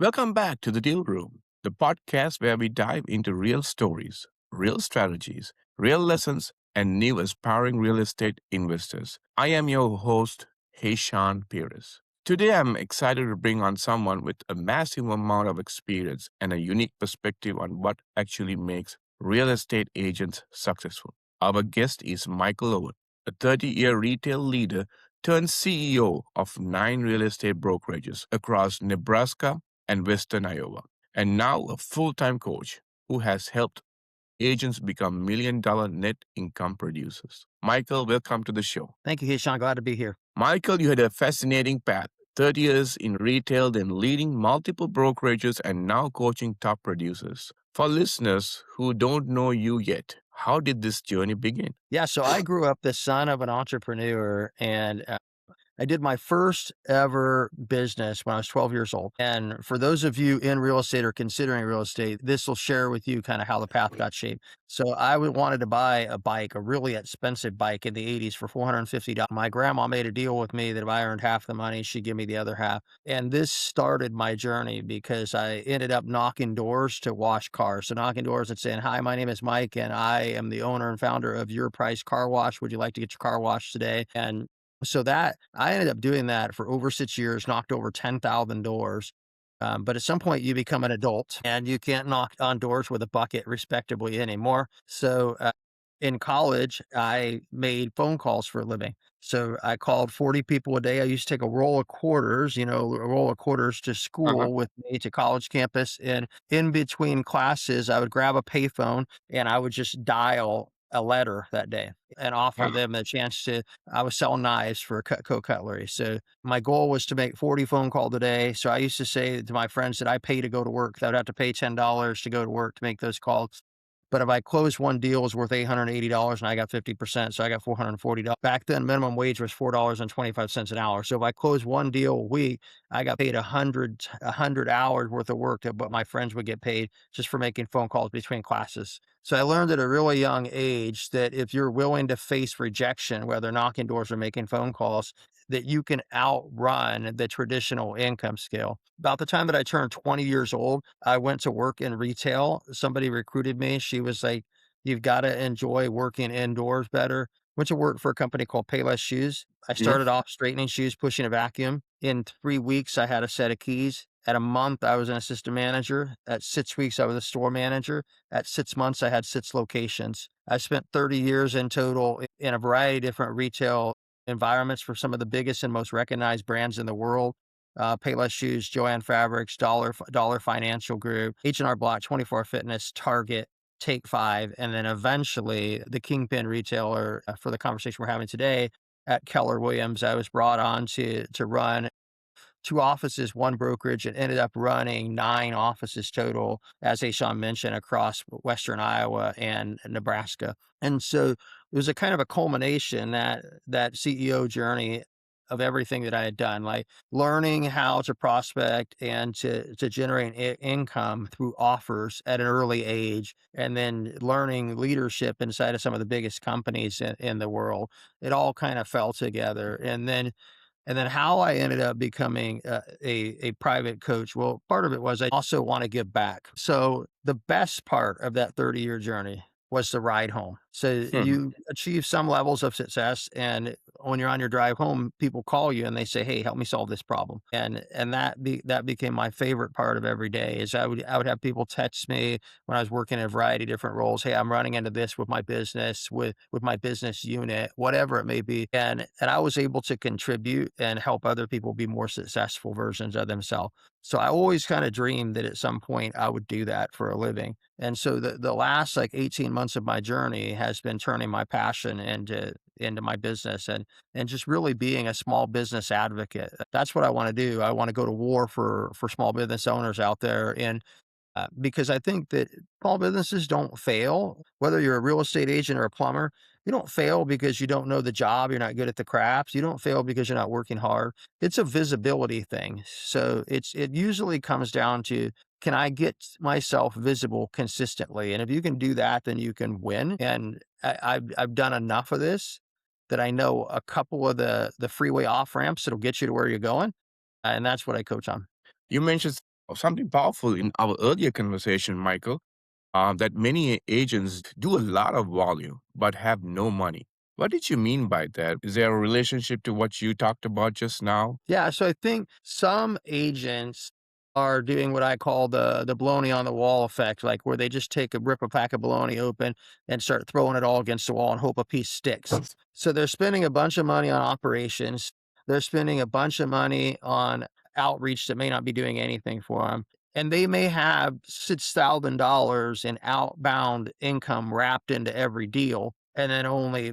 Welcome back to the Deal Room, the podcast where we dive into real stories, real strategies, real lessons, and new aspiring real estate investors. I am your host, Heshan Pires. Today, I'm excited to bring on someone with a massive amount of experience and a unique perspective on what actually makes real estate agents successful. Our guest is Michael Owen, a 30-year retail leader turned CEO of 9 real estate brokerages across Nebraska and Western Iowa, and now a full time coach who has helped agents become $1 million net income producers. Michael, welcome to the show. Thank you, Hishan. Glad to be here. Michael, you had a fascinating path 30 years in retail, then leading multiple brokerages, and now coaching top producers. For listeners who don't know you yet, how did this journey begin? Yeah, so I grew up the son of an entrepreneur, and I did my first ever business when I was 12 years old. And for those of you in real estate or considering real estate, this will share with you kind of how the path got shaped. So wanted to buy a bike, a really expensive bike in the 80s for $450. My grandma made a deal with me that if I earned half the money, she'd give me the other half. And this started my journey because I ended up knocking doors to wash cars. So knocking doors and saying, "Hi, my name is Mike, and I am the owner and founder of Your Price Car Wash. Would you like to get your car washed today?" And so that I ended up doing that for over 6 years, knocked over 10,000 doors. But at some point, you become an adult and you can't knock on doors with a bucket respectably anymore. So in college, I made phone calls for a living. So I called 40 people a day. I used to take a roll of quarters, a roll of quarters to Uh-huh. school with me to college campus. And in between classes, I would grab a payphone and I would just dial a letter that day and offer them a chance to. I was selling knives for Cutco Cutlery. So my goal was to make 40 phone calls a day. So I used to say to my friends that I pay to go to work. I would have to pay $10 to go to work to make those calls. But if I closed one deal, it was worth $880 and I got 50%. So I got $440. Back then, minimum wage was $4.25 an hour. So if I closed one deal a week, I got paid a hundred hours worth of work that what my friends would get paid just for making phone calls between classes. So I learned at a really young age that if you're willing to face rejection, whether knocking doors or making phone calls, that you can outrun the traditional income scale. About the time that I turned 20 years old, I went to work in retail. Somebody recruited me. She was like, "You've got to enjoy working indoors better." Went to work for a company called Payless Shoes. I Yeah. started off straightening shoes, pushing a vacuum. In 3 weeks, I had a set of keys. At a month, I was an assistant manager. At 6 weeks, I was a store manager. At 6 months, I had 6 locations. I spent 30 years in total in a variety of different retail environments for some of the biggest and most recognized brands in the world. Payless Shoes, Joanne Fabrics, Dollar Financial Group, H&R Block, 24 Fitness, Target, Take Five, and then eventually the kingpin retailer for the conversation we're having today at Keller Williams. I was brought on to run two offices, one brokerage, and ended up running 9 offices total, as Ashawn mentioned, across Western Iowa and Nebraska. And so it was a kind of a culmination that CEO journey of everything that I had done, like learning how to prospect and to generate income through offers at an early age, and then learning leadership inside of some of the biggest companies in the world. It all kind of fell together, and then how I ended up becoming a private coach. Well, part of it was I also want to give back. So the best part of that 30-year journey was the ride home. So you achieve some levels of success, and when you're on your drive home, people call you and they say, "Hey, help me solve this problem." And that became my favorite part of every day. Is I would have people text me when I was working in a variety of different roles. "Hey, I'm running into this with my business, with my business unit, whatever it may be." And I was able to contribute and help other people be more successful versions of themselves. So I always kind of dreamed that at some point I would do that for a living. And so the last like 18 months of my journey has been turning my passion into my business, and just really being a small business advocate. That's what I want to do. I want to go to war for small business owners out there, and because I think that small businesses don't fail. Whether you're a real estate agent or a plumber, you don't fail because you don't know the job, you're not good at the crafts. You don't fail because you're not working hard. It's a visibility thing. So it usually comes down to, can I get myself visible consistently? And if you can do that, then you can win. And I've done enough of this that I know a couple of the freeway off ramps that'll get you to where you're going, and that's what I coach on. You mentioned Something powerful in our earlier conversation, Michael, that many agents do a lot of volume but have no money. What did you mean by that? Is there a relationship to what you talked about just now? Yeah, so I think some agents are doing what I call the baloney on the wall effect, like where they just rip a pack of baloney open and start throwing it all against the wall and hope a piece sticks. So they're spending a bunch of money on operations. They're spending a bunch of money on outreach that may not be doing anything for them. And they may have $6,000 in outbound income wrapped into every deal and then only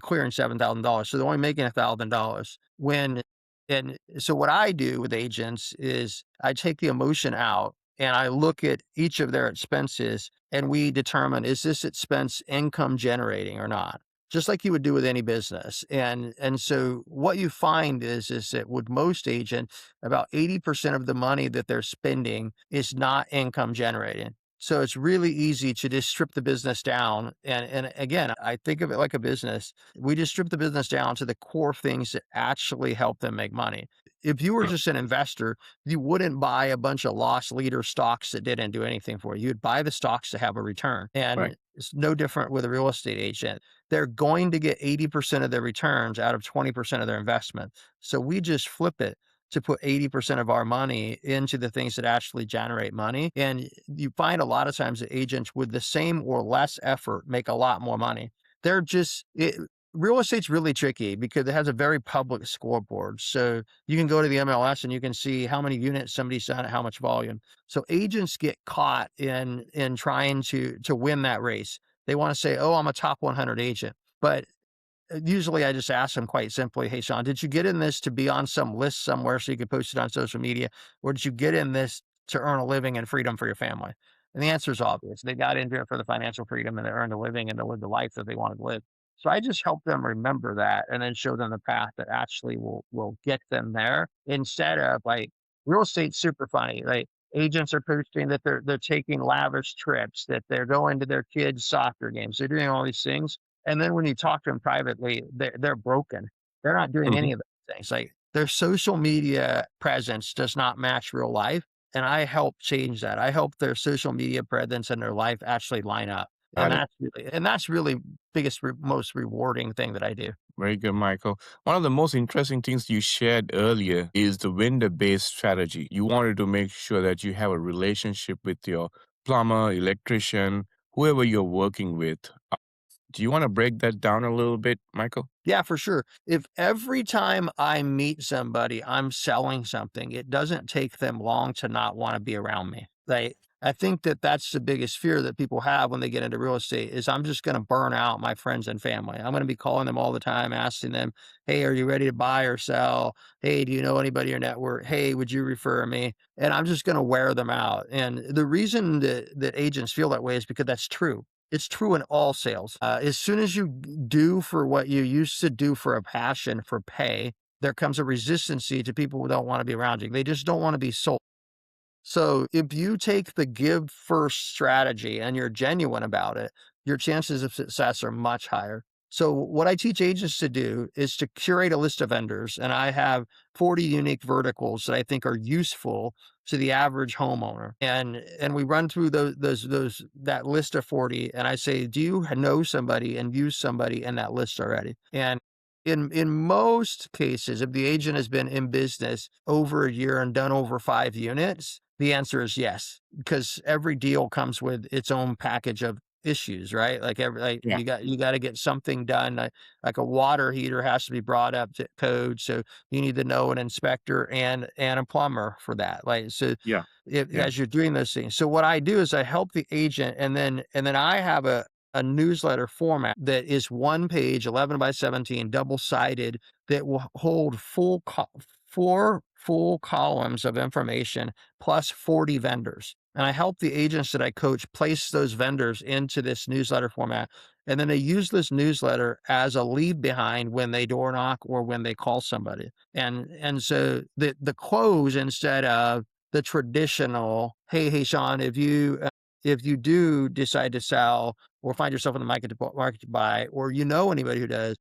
clearing $7,000. So they're only making $1,000 when and so what I do with agents is I take the emotion out and I look at each of their expenses and we determine, is this expense income generating or not? Just like you would do with any business. And so what you find is that with most agents, about 80% of the money that they're spending is not income generating. So it's really easy to just strip the business down. And again, I think of it like a business. We just strip the business down to the core things that actually help them make money. If you were just an investor, you wouldn't buy a bunch of loss leader stocks that didn't do anything for you. You'd buy the stocks to have a return. Right. And it's no different with a real estate agent. They're going to get 80% of their returns out of 20% of their investment. So we just flip it to put 80% of our money into the things that actually generate money. And you find a lot of times that agents with the same or less effort make a lot more money. They're just, real estate's really tricky because it has a very public scoreboard. So you can go to the MLS and you can see how many units somebody's done at how much volume. So agents get caught in trying to win that race. They want to say, "Oh, I'm a top 100 agent." But usually I just ask them quite simply, "Hey, Sean, did you get in this to be on some list somewhere so you could post it on social media? Or did you get in this to earn a living and freedom for your family?" And the answer is obvious. They got into it for the financial freedom and they earned a living and to live the life that they wanted to live. So I just help them remember that and then show them the path that actually will get them there instead of like real estate's super funny. Like agents are posting that they're taking lavish trips, that they're going to their kids' soccer games, they're doing all these things and then when you talk to them privately, they're broken. They're not doing Mhm. any of those things. Like their social media presence does not match real life. And I help change that. I help their social media presence and their life actually line up. Got it. And that's really biggest, most rewarding thing that I do. Very good, Michael. One of the most interesting things you shared earlier is the vendor based strategy. You wanted to make sure that you have a relationship with your plumber, electrician, whoever you're working with. Do you want to break that down a little bit, Michael? Yeah, for sure. If every time I meet somebody, I'm selling something, it doesn't take them long to not want to be around me. Like, I think that that's the biggest fear that people have when they get into real estate is I'm just going to burn out my friends and family. I'm going to be calling them all the time, asking them, "Hey, are you ready to buy or sell? Hey, do you know anybody in your network? Hey, would you refer me?" And I'm just going to wear them out. And the reason that agents feel that way is because that's true. It's true in all sales. As soon as you do for what you used to do for a passion, for pay, there comes a resistancy to people who don't want to be around you. They just don't want to be sold. So if you take the give first strategy and you're genuine about it, your chances of success are much higher. So what I teach agents to do is to curate a list of vendors, and I have 40 unique verticals that I think are useful to the average homeowner. And we run through those that list of 40, and I say, "Do you know somebody and use somebody in that list already?" And in most cases, if the agent has been in business over a year and done over 5 units, the answer is yes, because every deal comes with its own package of issues, right? Like Yeah. you got to get something done. Like a water heater has to be brought up to code, so you need to know an inspector and a plumber for that. Like so, Yeah. Yeah. as you're doing those things. So what I do is I help the agent, and then I have a newsletter format that is one page, 11 by 17, double sided, that will hold four full columns of information plus 40 vendors. And I help the agents that I coach place those vendors into this newsletter format. And then they use this newsletter as a leave behind when they door knock or when they call somebody. And so the close instead of the traditional, hey, Sean, if you do decide to sell or find yourself in the market to buy, or you know anybody who does,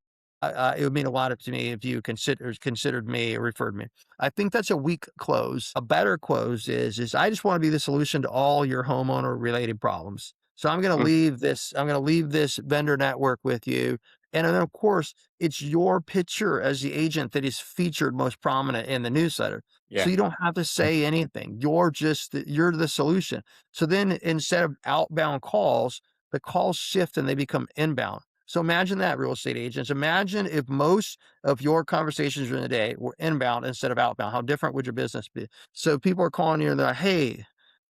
It would mean a lot to me if you considered me or referred me. I think that's a weak close. A better close is I just want to be the solution to all your homeowner related problems. So I'm going to Mm, leave this. I'm going to leave this vendor network with you. And then, of course, it's your picture as the agent that is featured most prominent in the newsletter. So yeah. you don't have to say anything. You're the solution. So then instead of outbound calls, the calls shift and they become inbound. So imagine that, real estate agents. Imagine if most of your conversations during the day were inbound instead of outbound. How different would your business be? So people are calling you and they're like, hey,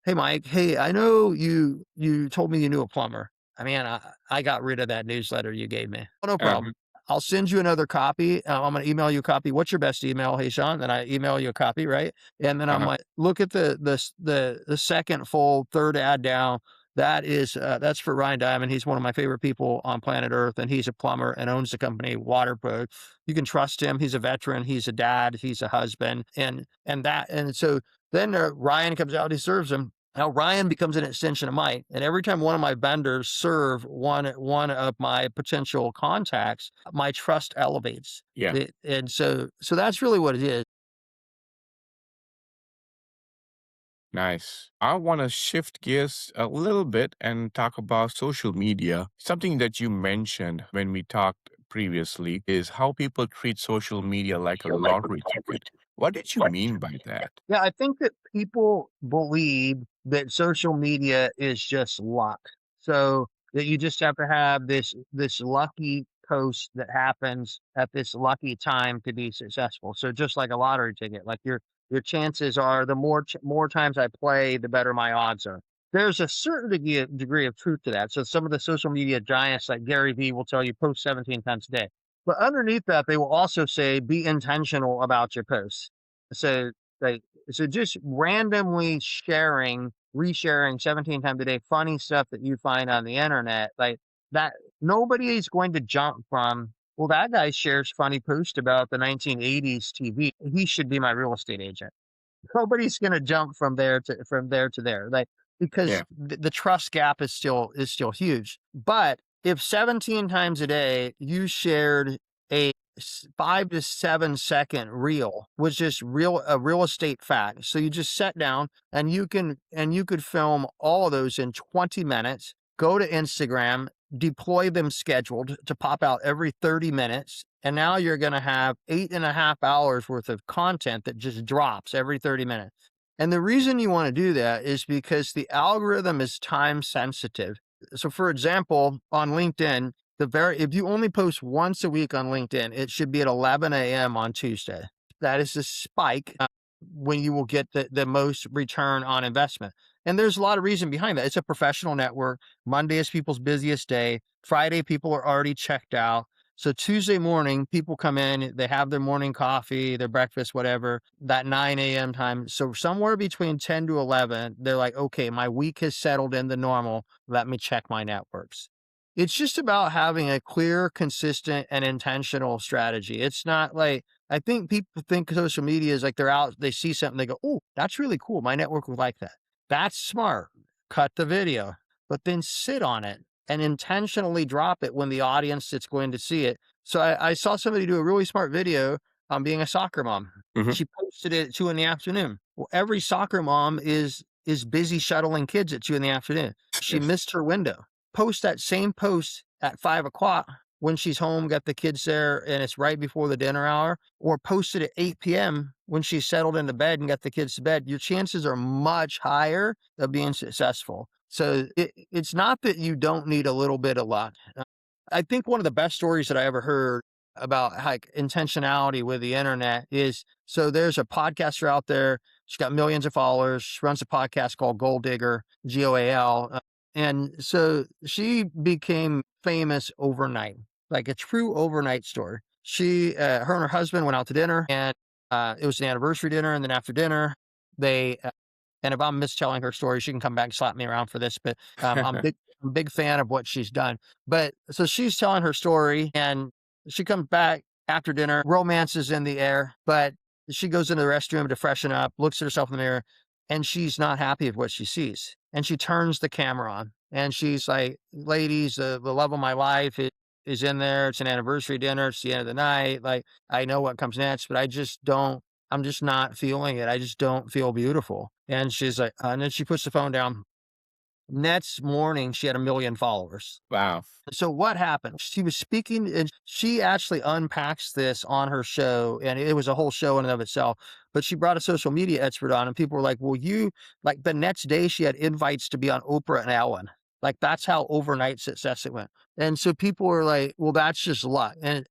Mike, hey, I know you told me you knew a plumber. I mean, I got rid of that newsletter you gave me. Oh, no Uh, problem. I'll send you another copy. I'm going to email you a copy. What's your best email? Hey, Sean. Then I email you a copy, right? And then I'm uh-huh. like, look at the second full third ad down. That's for Ryan Diamond. He's one of my favorite people on planet Earth, and he's a plumber and owns the company Waterpro. You can trust him. He's a veteran. He's a dad. He's a husband, and so then Ryan comes out. He serves him. Now Ryan becomes an extension of Mike, and every time one of my vendors serve one of my potential contacts, my trust elevates. Yeah. And so that's really what it is. Nice. I want to shift gears a little bit and talk about social media. Something that you mentioned when we talked previously is how people treat social media like a lottery ticket. What did you mean by that? Yeah, I think that people believe that social media is just luck. So that you just have to have this lucky post that happens at this lucky time to be successful. So just like a lottery ticket, like your chances are the more times I play, the better my odds are. There's a certain degree of truth to that. So some of the social media giants like Gary Vee will tell you post 17 times a day. But underneath that, they will also say be intentional about your posts. So like so just randomly resharing 17 times a day, funny stuff that you find on the internet, like that, nobody is going to jump from, well, that guy shares funny post about the 1980s TV. He should be my real estate agent. Nobody's going to jump from there to there, like because Yeah. the trust gap is still huge. But if 17 times a day you shared a 5 to 7 second reel was just a real estate fact, so you just sat down and you could film all of those in 20 minutes, go to Instagram, deploy them scheduled to pop out every 30 minutes. And now you're going to have 8.5 hours worth of content that just drops every 30 minutes. And the reason you want to do that is because the algorithm is time sensitive. So, for example, on LinkedIn, if you only post once a week on LinkedIn, it should be at 11 a.m. on Tuesday. That is a spike when you will get the most return on investment. And there's a lot of reason behind that. It's a professional network. Monday is people's busiest day. Friday, people are already checked out. So Tuesday morning, people come in, they have their morning coffee, their breakfast, whatever, that 9 a.m. time. So somewhere between 10 to 11, they're like, okay, my week has settled into normal. Let me check my networks. It's just about having a clear, consistent, and intentional strategy. It's not like, I think people think social media is like they're out, they see something, they go, oh, that's really cool. My network would like that. That's smart. Cut the video, but then sit on it and intentionally drop it when the audience that's going to see it. So I saw somebody do a really smart video on being a soccer mom. Hmm. She posted it at 2 in the afternoon. Well, every soccer mom is busy shuttling kids at 2 in the afternoon. She Yes. missed her window. Post that same post at 5 o'clock when she's home, got the kids there, and it's right before the dinner hour, or post it at 8 p.m. when she's settled into bed and got the kids to bed. Your chances are much higher of being successful. So it's not that you don't need a little bit of luck. I think one of the best stories that I ever heard about like intentionality with the internet is, so there's a podcaster out there. She's got millions of followers. She runs a podcast called Gold Digger, GOAL. And so she became famous overnight, like a true overnight story. Her and her husband went out to dinner, and it was an anniversary dinner. And then after dinner, they and if I'm mistelling her story, she can come back and slap me around for this. But I'm a big fan of what she's done. But so she's telling her story, and she comes back after dinner. Romance is in the air, but she goes into the restroom to freshen up, looks at herself in the mirror, and she's not happy with what she sees. And she turns the camera on, and she's like, "Ladies, the love of my life is in there. It's an anniversary dinner. It's the end of the night. Like, I know what comes next, but I just don't, I'm just not feeling it. I just don't feel beautiful. And she's like, and then she puts the phone down. Next morning, she had 1 million followers. Wow. So what happened? She was speaking and she actually unpacks this on her show, and it was a whole show in and of itself. But she brought a social media expert on, and people were like, well, you like the next day she had invites to be on Oprah and Ellen. Like that's how overnight success it went. And so people were like, well, that's just luck. And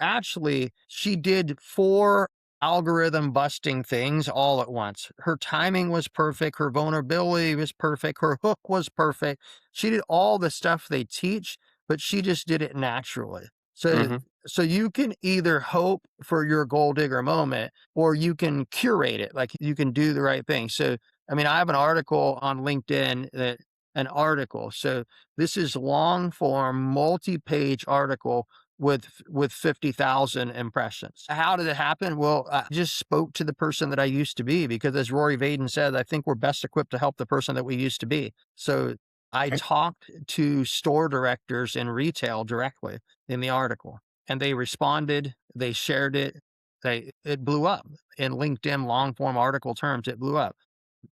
actually she did four algorithm busting things all at once. Her timing was perfect, her vulnerability was perfect, her hook was perfect. She did all the stuff they teach, but she just did it naturally. So Hmm. so you can either hope for your gold digger moment or you can curate it. Like you can do the right thing. So I mean, I have an article on LinkedIn that an article. So this is long form, multi-page article with 50,000 impressions. How did it happen? Well, I just spoke to the person that I used to be because as Rory Vaden said, I think we're best equipped to help the person that we used to be. So I Okay. talked to store directors in retail directly in the article and they responded, they shared it, it blew up in LinkedIn long form article terms. It blew up.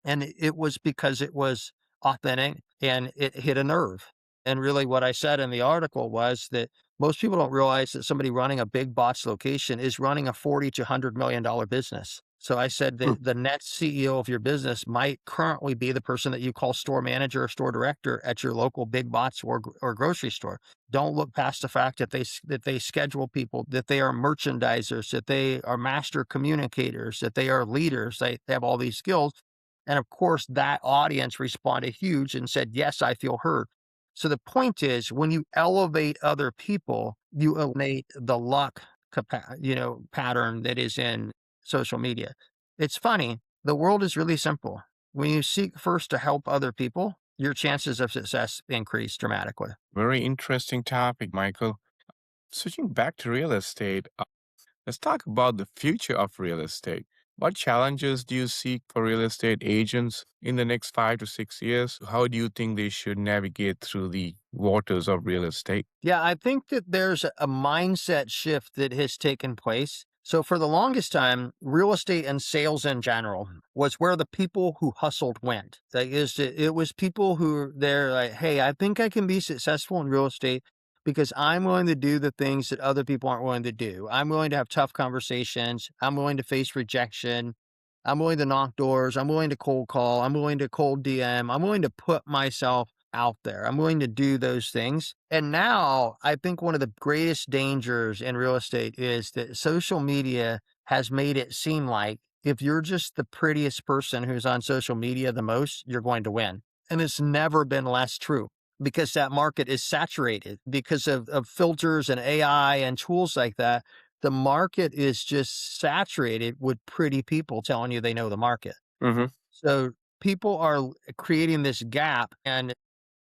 And it was because it was authentic and it hit a nerve. And really what I said in the article was that most people don't realize that somebody running a big box location is running a 40 to $100 million business. So I said Hmm. that the next CEO of your business might currently be the person that you call store manager or store director at your local big box or grocery store. Don't look past the fact that they schedule people, that they are merchandisers, that they are master communicators, that they are leaders, they have all these skills. And of course, that audience responded huge and said, yes, I feel heard. So the point is, when you elevate other people, you eliminate the luck, pattern that is in social media. It's funny. The world is really simple. When you seek first to help other people, your chances of success increase dramatically. Very interesting topic, Michael. Switching back to real estate, let's talk about the future of real estate. What challenges do you see for real estate agents in the next 5 to 6 years? How do you think they should navigate through the waters of real estate? Yeah, I think that there's a mindset shift that has taken place. So, for the longest time, real estate and sales in general was where the people who hustled went. It was people who they're like, hey, I think I can be successful in real estate because I'm willing to do the things that other people aren't willing to do. I'm willing to have tough conversations. I'm willing to face rejection. I'm willing to knock doors. I'm willing to cold call. I'm willing to cold DM. I'm willing to put myself out there. I'm willing to do those things. And now I think one of the greatest dangers in real estate is that social media has made it seem like if you're just the prettiest person who's on social media the most, you're going to win. And it's never been less true because that market is saturated because of filters and AI and tools like that. The market is just saturated with pretty people telling you they know the market. Hmm. So people are creating this gap and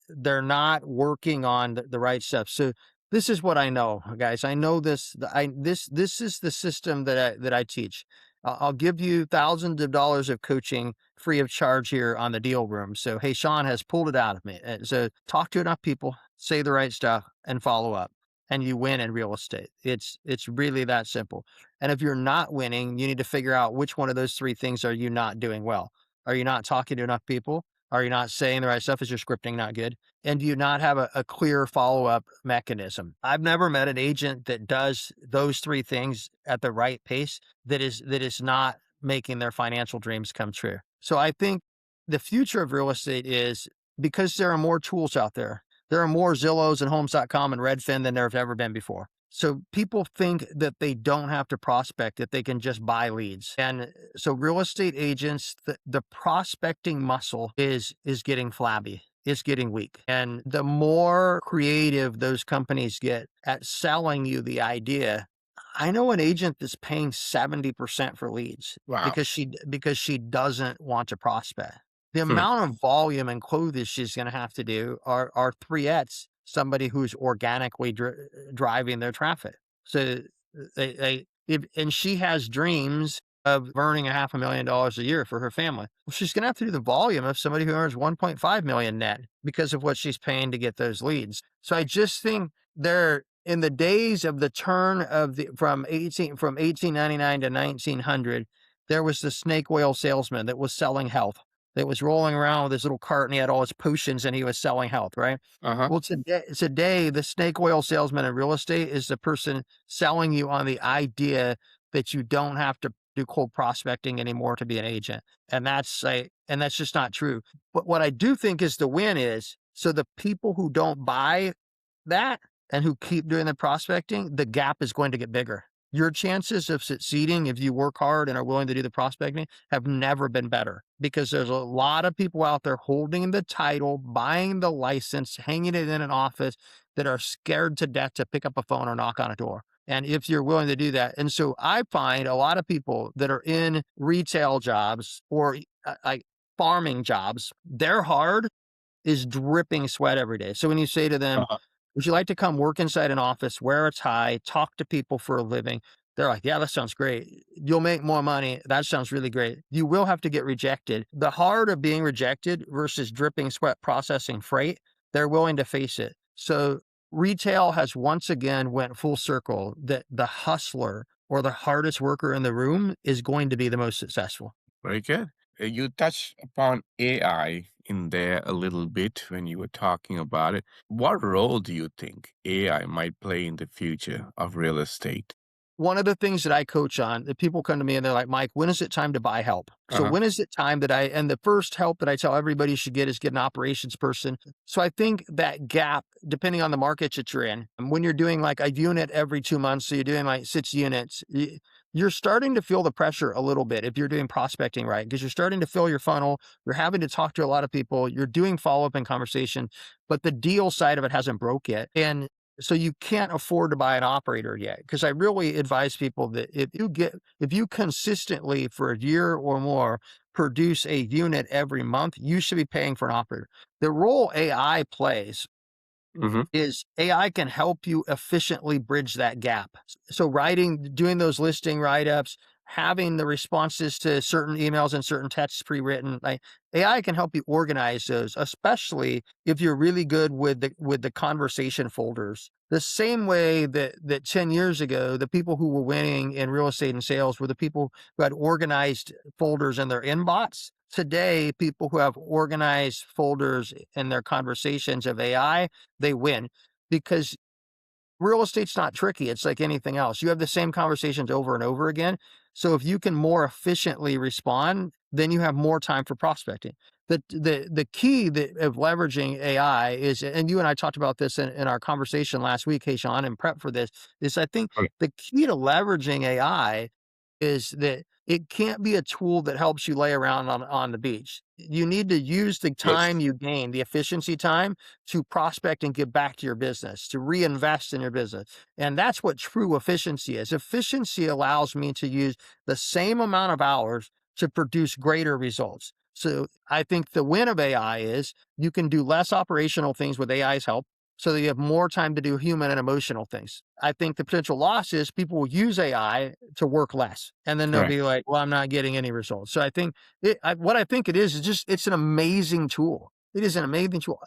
they're not working on the right stuff. So this is what I know, guys. I know this. This is the system that I teach. I'll give you thousands of dollars of coaching free of charge here on the deal room. So hey, Sean has pulled it out of me. So talk to enough people, say the right stuff, and follow up, and you win in real estate. It's really that simple. And if you're not winning, you need to figure out which one of those three things are you not doing well. Are you not talking to enough people? Are you not saying the right stuff? Is your scripting not good? And do you not have a clear follow up mechanism? I've never met an agent that does those three things at the right pace that is not making their financial dreams come true. So I think the future of real estate is because there are more tools out there. There are more Zillows and Homes.com and Redfin than there have ever been before. So people think that they don't have to prospect, that they can just buy leads. And so real estate agents, the prospecting muscle is getting flabby. It's getting weak. And the more creative those companies get at selling you the idea, I know an agent that's paying 70% for leads Wow. because she doesn't want to prospect. The Hmm. amount of volume and clothes she's going to have to do are 3x somebody who's organically driving their traffic. So and she has dreams of earning $500,000 a year for her family. Well, she's going to have to do the volume of somebody who earns 1.5 million net because of what she's paying to get those leads. So I just think in the days of the turn of the from 1899 to 1900, there was the snake oil salesman that was selling health. That was rolling around with his little cart and he had all his potions and he was selling health, right? Uh-huh. Well, today the snake oil salesman in real estate is the person selling you on the idea that you don't have to do cold prospecting anymore to be an agent. And that's just not true. But what I do think is the win is, so the people who don't buy that and who keep doing the prospecting, the gap is going to get bigger. Your chances of succeeding if you work hard and are willing to do the prospecting have never been better because there's a lot of people out there holding the title, buying the license, hanging it in an office that are scared to death to pick up a phone or knock on a door. And if you're willing to do that. And so I find a lot of people that are in retail jobs or like farming jobs, they're hard is dripping sweat every day. So when you say to them, Uh-huh. would you like to come work inside an office, wear a tie, talk to people for a living? They're like, yeah, that sounds great. You'll make more money. That sounds really great. You will have to get rejected. The heart of being rejected versus dripping sweat processing freight, they're willing to face it. So retail has once again went full circle that the hustler or the hardest worker in the room is going to be the most successful. Very good. You touched upon AI in there a little bit when you were talking about it. What role do you think AI might play in the future of real estate? One of the things that I coach on, that people come to me and they're like, Mike, when is it time to buy help? So Uh-huh. when is it time that and the first help that I tell everybody should get is get an operations person. So I think that gap, depending on the market that you're in, and when you're doing like a unit every 2 months, so you're doing like 6 units, you're starting to feel the pressure a little bit if you're doing prospecting right, because you're starting to fill your funnel. You're having to talk to a lot of people. You're doing follow up and conversation, but the deal side of it hasn't broke yet. And so you can't afford to buy an operator yet. Because I really advise people that if you consistently for a year or more produce a unit every month, you should be paying for an operator. The role AI plays Hmm. is AI can help you efficiently bridge that gap. So doing those listing write-ups, having the responses to certain emails and certain texts pre-written, like AI can help you organize those, especially if you're really good with the conversation folders. The same way that 10 years ago, the people who were winning in real estate and sales were the people who had organized folders in their inbox. Today, people who have organized folders in their conversations of AI, they win because real estate's not tricky. It's like anything else. You have the same conversations over and over again. So if you can more efficiently respond, then you have more time for prospecting. The key of leveraging AI is, and you and I talked about this in our conversation last week, hey Sean, and prep for this, is I think Okay. the key to leveraging AI is that it can't be a tool that helps you lay around on the beach. You need to use the time Yes. you gain, the efficiency time, to prospect and give back to your business, to reinvest in your business. And that's what true efficiency is. Efficiency allows me to use the same amount of hours to produce greater results. So I think the win of AI is you can do less operational things with AI's help so that you have more time to do human and emotional things. I think the potential loss is people will use AI to work less, and then they'll Correct. be like, "Well, I'm not getting any results." So I think what I think it is just it's an amazing tool. It is an amazing tool.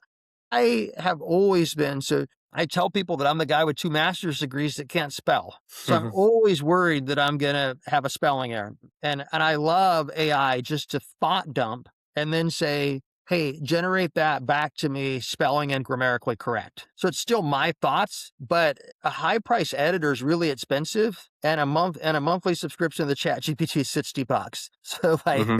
I have always been so I tell people that I'm the guy with 2 master's degrees that can't spell. So I'm always worried that I'm gonna have a spelling error. And I love AI just to thought dump and then say, "Hey, generate that back to me spelling and grammatically correct." So it's still my thoughts, but a high price editor is really expensive and a monthly subscription to the chat GPT is $60. So like Hmm.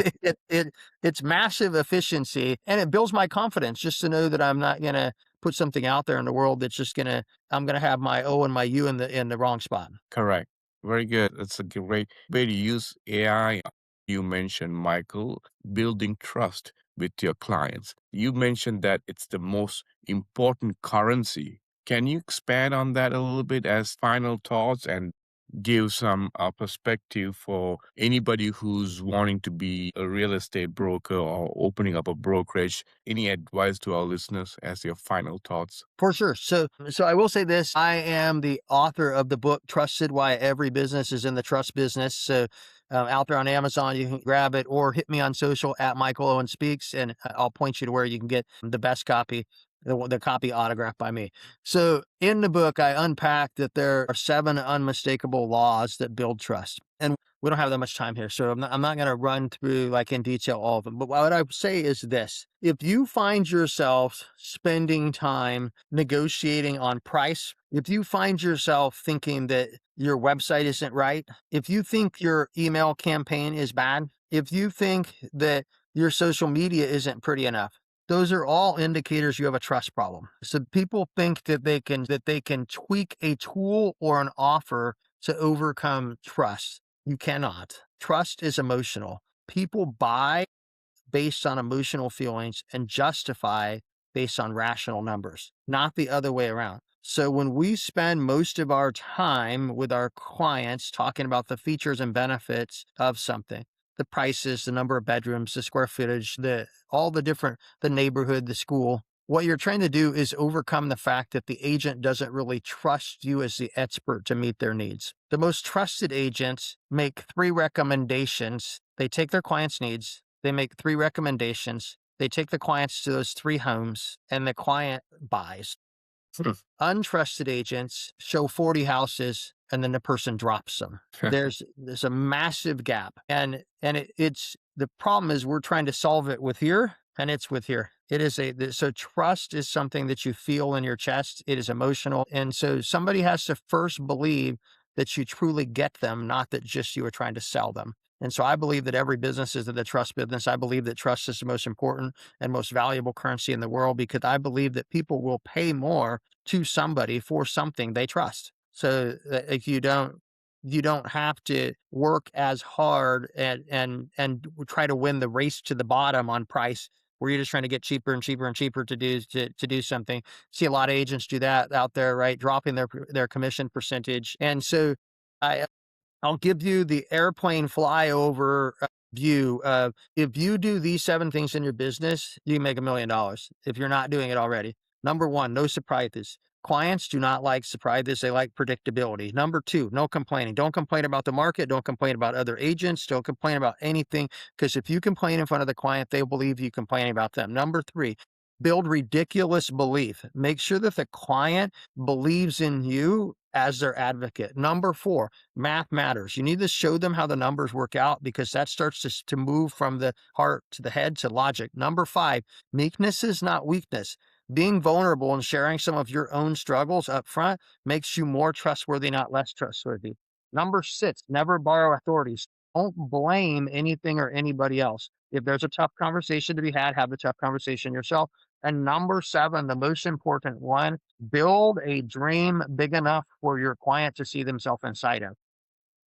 it's massive efficiency and it builds my confidence just to know that I'm not going to put something out there in the world that's just I'm going to have my O and my U in the wrong spot. Correct. Very good. That's a great way to use AI. You mentioned, Michael, building trust with your clients. You mentioned that it's the most important currency. Can you expand on that a little bit as final thoughts and give some perspective for anybody who's wanting to be a real estate broker or opening up a brokerage? Any advice to our listeners as your final thoughts? For sure. So I will say this. I am the author of the book Trusted: Why Every Business is in the Trust Business. So out there on Amazon. You can grab it or hit me on social at Michael Owen Speaks, and I'll point you to where you can get the best copy, the copy autographed by me. So in the book, I unpack that there are 7 unmistakable laws that build trust. And we don't have that much time here, so I'm not going to run through like in detail all of them. But what I would say is this: if you find yourself spending time negotiating on price, if you find yourself thinking that your website isn't right, if you think your email campaign is bad, if you think that your social media isn't pretty enough, those are all indicators you have a trust problem. So people think that they can tweak a tool or an offer to overcome trust. You cannot. Trust is emotional. People buy based on emotional feelings and justify based on rational numbers, not the other way around. So when we spend most of our time with our clients talking about the features and benefits of something, the prices, the number of bedrooms, the square footage, all the different, the neighborhood, the school, what you're trying to do is overcome the fact that the agent doesn't really trust you as the expert to meet their needs. The most trusted agents make 3 recommendations. They take their client's needs, they make 3 recommendations, they take the clients to those 3 homes, and the client buys. Hmm. Untrusted agents show 40 houses and then the person drops them. There's a massive gap. And it's the problem is we're trying to solve it with here, and it's with here. So trust is something that you feel in your chest. It is emotional. And so somebody has to first believe that you truly get them, not that just you are trying to sell them. And so I believe that every business is the trust business. I believe that trust is the most important and most valuable currency in the world, because I believe that people will pay more to somebody for something they trust. So if you don't have to work as hard and try to win the race to the bottom on price, where you're just trying to get cheaper and cheaper and cheaper to do something. See a lot of agents do that out there, right? Dropping their commission percentage. And so I I'll give you the airplane flyover view of, if you do these 7 things in your business, you can make $1 million if you're not doing it already. Number 1, no surprises. Clients do not like surprises. They like predictability. Number 2, no complaining. Don't complain about the market. Don't complain about other agents. Don't complain about anything, because if you complain in front of the client, they believe you complaining about them. Number 3, build ridiculous belief. Make sure that the client believes in you as their advocate. Number 4, math matters. You need to show them how the numbers work out, because that starts to move from the heart to the head to logic. Number 5, meekness is not weakness. Being vulnerable and sharing some of your own struggles up front makes you more trustworthy, not less trustworthy. Number 6, never borrow authorities. Don't blame anything or anybody else. If there's a tough conversation to be had, have the tough conversation yourself. And number 7, the most important one, build a dream big enough for your client to see themselves inside of.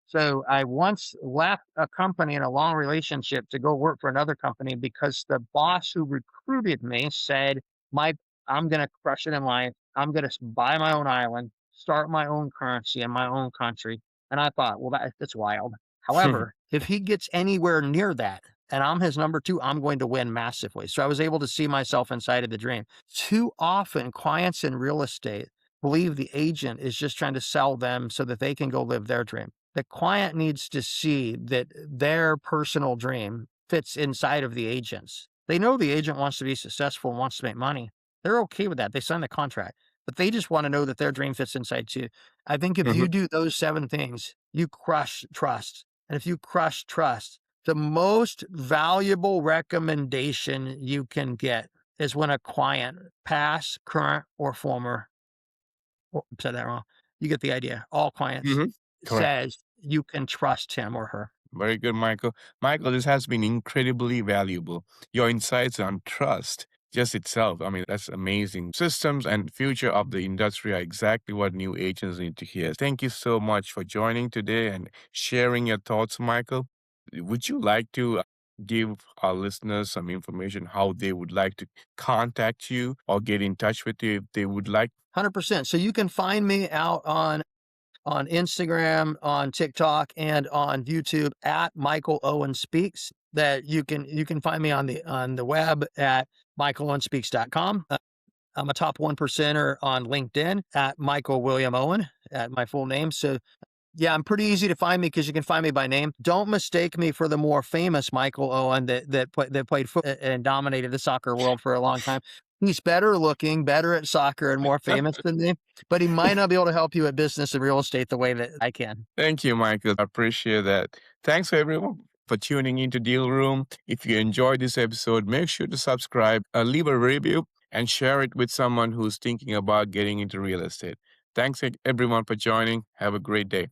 So I once left a company in a long relationship to go work for another company because the boss who recruited me said, Mike, I'm going to crush it in life. I'm going to buy my own island, start my own currency in my own country. And I thought, well, that's wild. However, if he gets anywhere near that and I'm his number 2, I'm going to win massively. So I was able to see myself inside of the dream. Too often, clients in real estate believe the agent is just trying to sell them so that they can go live their dream. The client needs to see that their personal dream fits inside of the agent's. They know the agent wants to be successful and wants to make money. They're okay with that. They sign the contract, but they just want to know that their dream fits inside too. I think if you do those 7 things, you crush trust. And if you crush trust, the most valuable recommendation you can get is when a client, past, current, or former, said that wrong. You get the idea. All clients Hmm. Correct. says you can trust him or her. Very good, Michael. Michael, this has been incredibly valuable. Your insights on trust just itself, I mean, that's amazing. Systems and future of the industry are exactly what new agents need to hear. Thank you so much for joining today and sharing your thoughts, Michael. Would you like to give our listeners some information how they would like to contact you or get in touch with you if they would like? 100%. So you can find me out on Instagram, on TikTok, and on YouTube at Michael Owen Speaks. That you can find me on the web at michaelowenspeaks.com. I'm a top 1%er on LinkedIn at Michael William Owen, at my full name. So Yeah, I'm pretty easy to find me because you can find me by name. Don't mistake me for the more famous Michael Owen that played football and dominated the soccer world for a long time. He's better looking, better at soccer, and more famous than me, but he might not be able to help you at business and real estate the way that I can. Thank you, Michael. I appreciate that. Thanks, everyone, for tuning into Deal Room. If you enjoyed this episode, make sure to subscribe, leave a review, and share it with someone who's thinking about getting into real estate. Thanks, everyone, for joining. Have a great day.